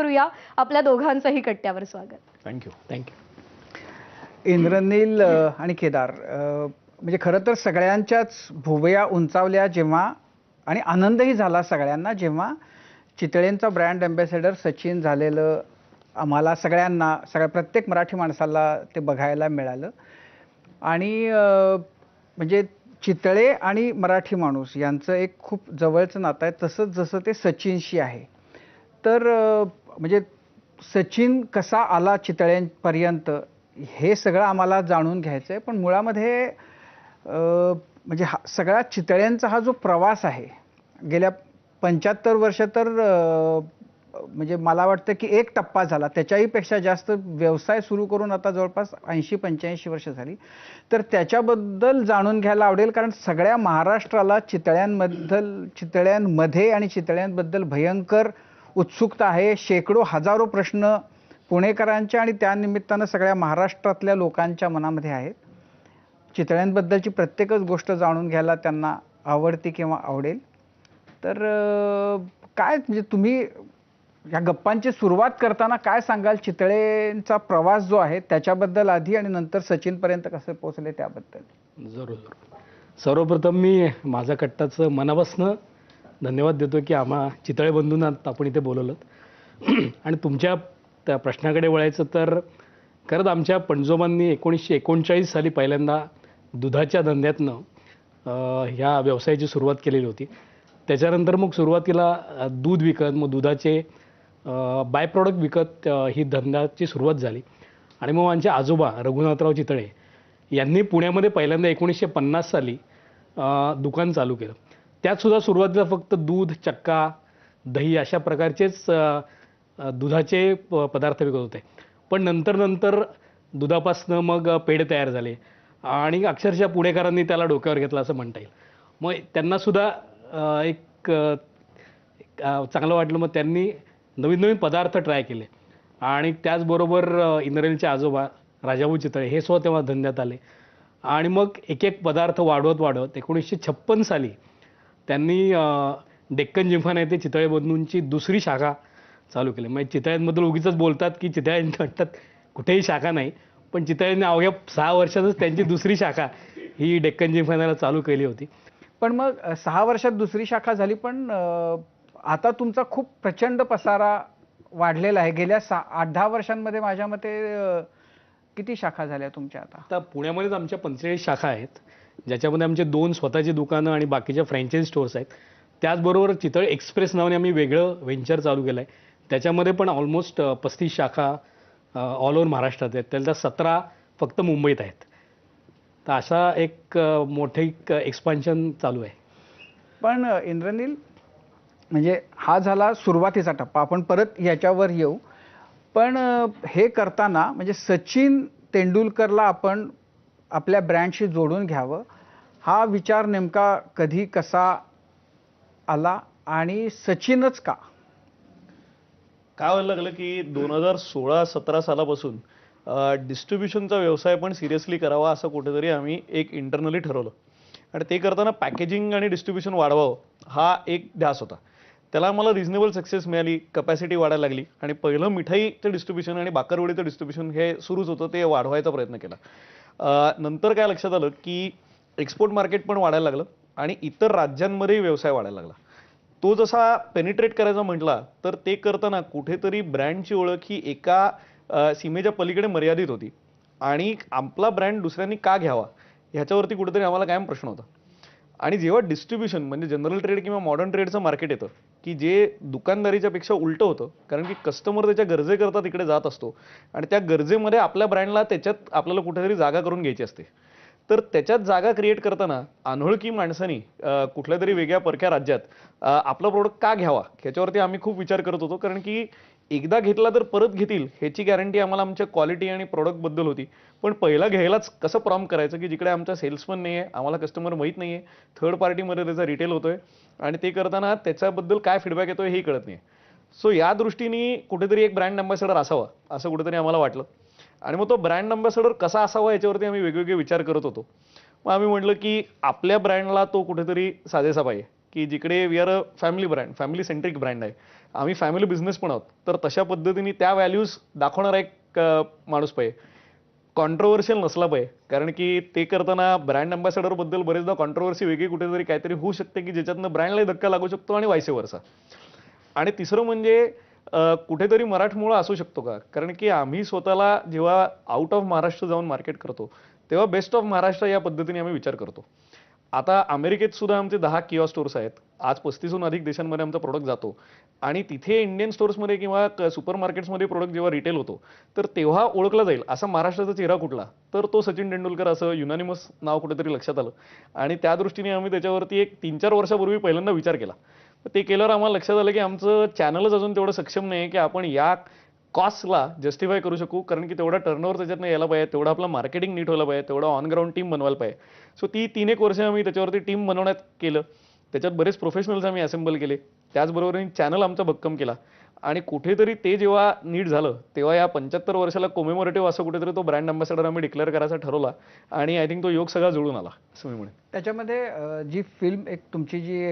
करूया. आपल्या दोघांचंही कट्ट्यावर स्वागत. थँक्यू. इंद्रनील आणि केदार, म्हणजे खरं तर सगळ्यांच्याच भुवया उंचावल्या जेव्हा, आणि आनंदही झाला सगळ्यांना जेव्हा चितळेंचा ब्रँड अँबॅसेडर सचिन झालेलं आम्हाला सगळ्यांना, प्रत्येक मराठी माणसाला ते बघायला मिळालं. आणि म्हणजे चितळे आणि मराठी माणूस यांचं एक खूप जवळचं नातं आहे, तसंच जसं ते सचिनशी आहे. तर म्हणजे सचिन कसा आला चितळेंपर्यंत हे सगळं आम्हाला जाणून घ्यायचं आहे. पण मुळामध्ये म्हणजे सगळ्या चितळ्यांचा हा जो प्रवास आहे गेल्या 75 वर्ष, तर म्हणजे मला वाटतं की एक टप्पा झाला, त्याच्याही पेक्षा जास्त व्यवसाय सुरू करून आता जवळपास 80-85 वर्ष झाली. तर त्याच्याबद्दल जाणून घ्यायला आवडेल, कारण सगळ्या महाराष्ट्राला चितळ्यांमध्ये आणि चितळ्यांबद्दल भयंकर उत्सुकता आहे. शेकडो हजारो प्रश्न पुणेकरांच्या आणि त्यानिमित्तानं सगळ्या महाराष्ट्रातल्या लोकांच्या मनामध्ये आहेत. चितळ्यांबद्दलची प्रत्येकच गोष्ट जाणून घ्यायला त्यांना आवडते किंवा आवडेल. तर काय म्हणजे तुम्ही या गप्पांची सुरुवात करताना काय सांगाल, चितळेंचा प्रवास जो आहे त्याच्याबद्दल आधी, आणि नंतर सचिनपर्यंत कसे पोहोचले त्याबद्दल? जरूर. सर्वप्रथम मी माझा कट्टाचं मनापासून धन्यवाद देतो की आम्हा चितळे बंधूंना आपण इथे बोलवलं. आणि तुमच्या त्या प्रश्नाकडे वळायचं तर खरंच आमच्या पणजोबांनी 1939 साली पहिल्यांदा दुधाच्या धंद्यातनं ह्या व्यवसायाची सुरुवात केलेली होती. त्याच्यानंतर मग सुरुवातीला दूध विकत, मग दुधाचे बाय प्रॉडक्ट विकत ही धंद्याची सुरुवात झाली. आणि मग आमचे आजोबा रघुनाथराव चितळे यांनी पुण्यामध्ये पहिल्यांदा 1950 साली दुकान चालू केलं. त्यातसुद्धा सुरुवातीला फक्त दूध, चक्का, दही अशा प्रकारचेच दुधाचे पदार्थ विकत होते. पण नंतर दुधापासनं मग पेढे तयार झाले आणि अक्षरशः पुणेकरांनी त्याला डोक्यावर घेतलं असं म्हणता येईल. मग त्यांनासुद्धा एक चांगलं वाटलं. मग त्यांनी नवीन पदार्थ ट्राय केले. आणि त्याचबरोबर इंद्रनीलचे आजोबा राजाभाऊ चितळे हे सुद्धा तेव्हा धंद्यात आले. आणि मग एक पदार्थ वाढवत 1956 साली त्यांनी डेक्कन जिमखाना येथे चितळे बंधूंची दुसरी शाखा चालू केली. म्हणजे चितळ्यांबद्दल उगीच बोलतात की चितळ्यांनी वाटतात कुठेही शाखा नाही, पण चितळ्यांनी अवघ्या 6 वर्षातच त्यांची दुसरी शाखा ही डेक्कन जिमखान्याला चालू केली होती. पण मग 6 वर्षात दुसरी शाखा झाली, पण आता तुमचा खूप प्रचंड पसारा वाढलेला आहे. गेल्या 8-10 वर्षांमध्ये माझ्या मते किती शाखा झाल्या तुमच्या? आता पुण्यामध्येच आमच्या 45 शाखा आहेत, ज्याच्यामध्ये आमचे 2 स्वतःची दुकानं आणि बाकीच्या फ्रँचायझी स्टोअर्स आहेत. त्याचबरोबर चितळे एक्सप्रेस नावाने आम्ही वेगळं व्हेंचर चालू केलं आहे. त्याच्यामध्ये पण ऑलमोस्ट 35 शाखा ऑल ओव्हर महाराष्ट्रात आहेत. त्यातल्या 17 फक्त मुंबईत आहेत. तर अशा एक मोठे एक्सपान्शन चालू आहे. पण इंद्रनील, म्हणजे हा झाला सुरुवातीचा टप्पा, आपण परत याच्यावर येऊ. पण हे करताना म्हणजे सचिन तेंडुलकरला आपण आपल्या ब्रँडशी जोडून घ्यावं, हा विचार नेमका कधी कसा आला, आणि सचिनच का? काय व्हायला लागलं की 2016-17 सालापासून डिस्ट्रीब्युशनचा व्यवसाय पण सिरियसली करावा असं कुठेतरी आम्ही एक इंटरनली ठरवलं. आणि ते करताना पॅकेजिंग आणि डिस्ट्रीब्युशन वाढवावं हा एक ध्यास होता. त्याला आम्हाला रिजनेबल सक्सेस मिळाली, कपॅसिटी वाढायला लागली. आणि पहिलं मिठाईचं डिस्ट्रीब्युशन आणि बाकरवडीचं डिस्ट्रीब्युशन हे सुरूच होतं, ते वाढवायचा प्रयत्न केला. नंतर काय लक्षात आलं की एक्सपोर्ट मार्केट पण वाढायला लागलं आणि इतर राज्यांमध्येही व्यवसाय वाढायला लागला. तो जसा पेनिट्रेट करायचा म्हटला तर ते करताना कुठेतरी ब्रँडची ओळख ही एका सीमेच्या पलीकडे मर्यादित होती. आणि आपला ब्रँड दुसऱ्यांनी का घ्यावा ह्याच्यावरती कुठेतरी आम्हाला कायम प्रश्न होता. आणि जेव्हा डिस्ट्रीब्युशन म्हणजे जनरल ट्रेड किंवा मॉडर्न ट्रेडचं मार्केट येतं की जे दुकानदारीच्या पेक्षा उलटं होतं, कारण की कस्टमर त्याच्या गरजेकरता तिकडे जात असतो आणि त्या गरजेमध्ये आपल्या ब्रँडला त्याच्यात आपल्याला कुठेतरी जागा करून घ्यायची असते. तर त्याच्यात जागा क्रिएट करताना अनोळखी माणसांनी कुठल्या तरी वेगळ्या परक्या राज्यात आपला प्रोडक्ट का घ्यावा ह्याच्यावरती आम्ही खूप विचार करत होतो. कारण की एकदा घेतला तर परत घेतील ह्याची गॅरंटी आम्हाला आमच्या क्वालिटी आणि प्रोडक्टबद्दल होती. पण पहिला घ्यायलाच कसं प्रॉम्प्ट करायचं की जिकडे आमचा सेल्समन नाही आहे, आम्हाला कस्टमर माहीत नाही आहे, थर्ड पार्टीमध्ये त्याचा रिटेल होतोय आणि ते करताना त्याच्याबद्दल काय फीडबॅक येतोय हेही कळत नाही. सो या दृष्टीने कुठेतरी एक ब्रँड अँबॅसेडर असावा असं कुठेतरी आम्हाला वाटलं. आणि मग तो ब्रँड अँबॅसेडर कसा असावा याच्यावरती आम्ही वेगवेगळे विचार करत होतो. मग आम्ही म्हटलं की आपल्या ब्रँडला तो कुठेतरी साजेसा पाहिजे की जिकडे we are a family brand, family centric brand आहे. आम्ही फॅमिली बिझनेस पण आहोत, तर तशा पद्धतीने त्या व्हॅल्यूज दाखवणारा एक माणूस पाहिजे. कॉन्ट्रोवर्शियल नसला पाहिजे, कारण की ते करताना ब्रँड अँबॅसेडर बद्दल बरेचदा कॉन्ट्रोवर्सी वेगळी कुठेतरी काहीतरी होऊ शकते की ज्याच्यातनं ब्रँडलाही धक्का लागू शकतो आणि वायसे वर्सा. आणि तिसरं म्हणजे कुठेतरी मराठमोळा असू शकतो का, कारण की आम्ही स्वतःला जेव्हा आउट ऑफ महाराष्ट्र जाऊन मार्केट करतो तेव्हा बेस्ट ऑफ महाराष्ट्र या पद्धतीने आम्ही विचार करतो. आता अमेरिकेत सुद्धा आमचे 10 किऑ स्टोअर्स आहेत. आज 35हून अधिक देशांमध्ये आमचा प्रोडक्ट जातो आणि तिथे इंडियन स्टोअर्समध्ये किंवा सुपर मार्केट्समध्ये प्रोडक्ट जेव्हा रिटेल होतो तर तेव्हा ओळखला जाईल असा महाराष्ट्राचा चेहरा कुठला, तर तो सचिन तेंडुलकर असं युनानिमस नाव कुठेतरी लक्षात आलं. आणि त्या दृष्टीने आम्ही त्याच्यावरती एक 3-4 वर्षापूर्वी पहिल्यांदा विचार केला. तर ते केल्यावर आम्हाला लक्षात आलं की आमचं चॅनलच अजून तेवढं सक्षम नाही की आपण या कॉस्टला जस्टिफाय करू शकू, कारण की तेवढा टर्नओव्हर त्याच्यातनं यायला पाहिजे, तेवढं आपलं मार्केटिंग नीट व्हायला पाहिजे, तेवढं ऑन ग्राउंड टीम बनवायला पाहिजे. सो ती 3-1 वर्ष आम्ही त्याच्यावरती टीम बनवण्यात केलं. त्याच्यात बरेच प्रोफेशनल्स आम्ही असेंबल केले. त्याचबरोबर चॅनल आमचा भक्कम केला आणि कुठेतरी ते जेव्हा नीट झालं तेव्हा या 75 वर्षाला कोमेमोरेटिव्ह असं कुठेतरी तो ब्रँड अँबॅसेडर आम्ही डिक्लेअर करायचा ठरवला आणि आय थिंक तो योग सगळा जुळून आला असं मी म्हणेन. त्याच्यामध्ये जी फिल्म एक तुमची जी